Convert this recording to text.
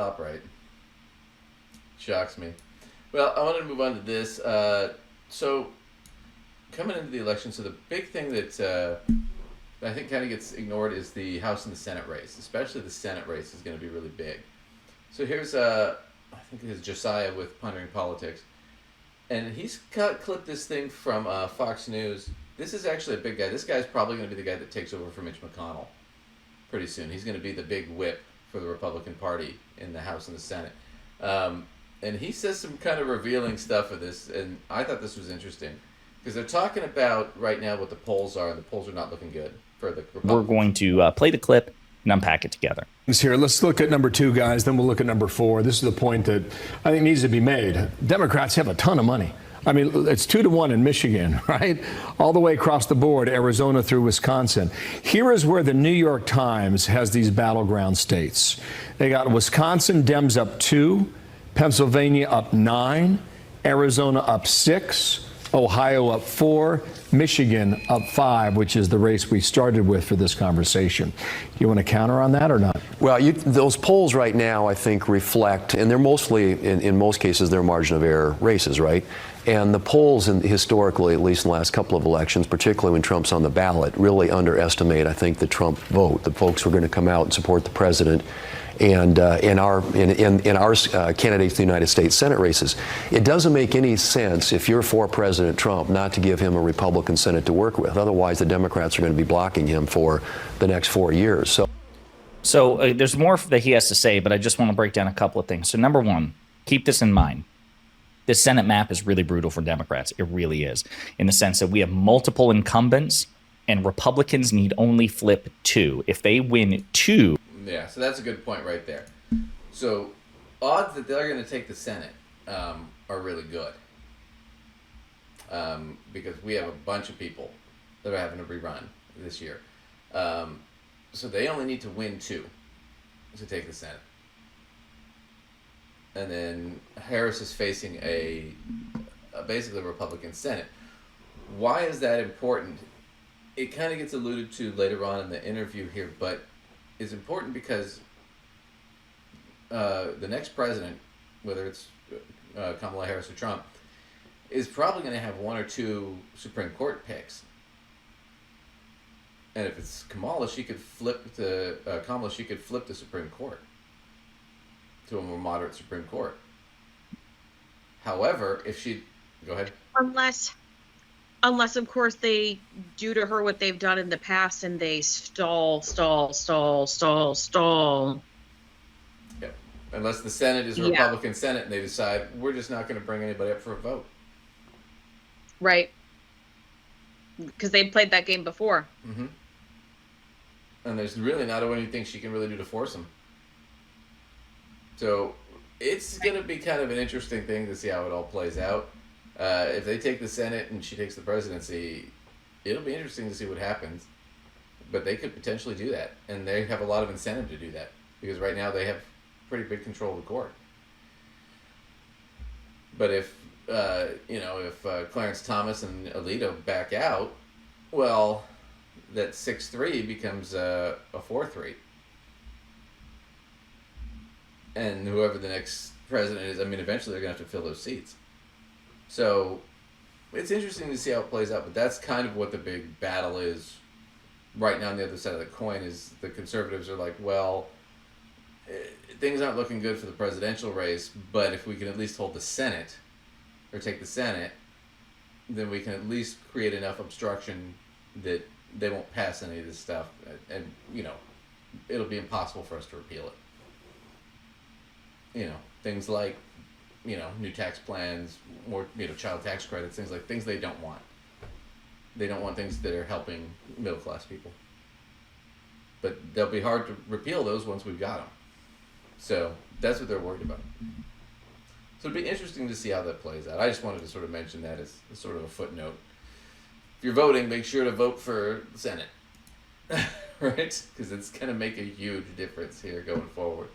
stop right. Shocks me. Well, I want to move on to this. So, coming into the election, so the big thing that I think kind of gets ignored is the House and the Senate race. Especially the Senate race is going to be really big. So here's, I think it's Josiah with Pondering Politics. And he's clipped this thing from Fox News. This is actually a big guy. This guy's probably going to be the guy that takes over for Mitch McConnell pretty soon. He's going to be the big whip for the Republican Party in the House and the Senate. And he says some kind of revealing stuff of this, and I thought this was interesting. Because they're talking about right now what the polls are, and the polls are not looking good for the Republicans. We're going to play the clip and unpack it together. Here, let's look at number 2, guys, then we'll look at number 4. This is the point that I think needs to be made. Democrats have a ton of money. I mean, it's 2-1 in Michigan, right? All the way across the board, Arizona through Wisconsin. Here is where the New York Times has these battleground states. They got Wisconsin Dems up 2, Pennsylvania up 9, Arizona up 6, Ohio up 4, Michigan up 5, which is the race we started with for this conversation. You want to counter on that or not? Well, those polls right now, I think, reflect, and they're mostly, in most cases, they're margin of error races, right? And the polls, historically, at least in the last couple of elections, particularly when Trump's on the ballot, really underestimate, I think, the Trump vote, the folks who are going to come out and support the president. And in our candidates in the United States Senate races, it doesn't make any sense if you're for President Trump not to give him a Republican Senate to work with. Otherwise, the Democrats are going to be blocking him for the next 4 years. So there's more that he has to say, but I just want to break down a couple of things. So number one, keep this in mind. The Senate map is really brutal for Democrats. It really is, in the sense that we have multiple incumbents and Republicans need only flip 2. If they win 2. Yeah, so that's a good point right there. So odds that they're going to take the Senate are really good. Because we have a bunch of people that are having to rerun this year. So they only need to win 2 to take the Senate. And then Harris is facing a basically Republican Senate. Why is that important? It kind of gets alluded to later on in the interview here, but it's important because the next president, whether it's Kamala Harris or Trump, is probably going to have 1 or 2 Supreme Court picks. And if it's Kamala, she could flip the Supreme Court to a more moderate Supreme Court. However, if she go ahead, unless of course they do to her what they've done in the past and they stall. Yeah. Unless the Senate is a Republican Senate and they decide we're just not going to bring anybody up for a vote. Right. Because they played that game before. Mm-hmm. And there's really not anything she can really do to force them. So it's going to be kind of an interesting thing to see how it all plays out. If they take the Senate and she takes the presidency, it'll be interesting to see what happens. But they could potentially do that. And they have a lot of incentive to do that. Because right now they have pretty big control of the court. But if Clarence Thomas and Alito back out, well, that 6-3 becomes a 4-3. And whoever the next president is, I mean, eventually they're going to have to fill those seats. So it's interesting to see how it plays out, but that's kind of what the big battle is right now on the other side of the coin is the conservatives are like, well, things aren't looking good for the presidential race, but if we can at least hold the Senate or take the Senate, then we can at least create enough obstruction that they won't pass any of this stuff. And it'll be impossible for us to repeal it. Things like, new tax plans, more, child tax credits, things they don't want. They don't want things that are helping middle class people. But they'll be hard to repeal those once we've got them. So that's what they're worried about. So it'd be interesting to see how that plays out. I just wanted to sort of mention that as sort of a footnote. If you're voting, make sure to vote for the Senate. Right? Because it's going to make a huge difference here going forward.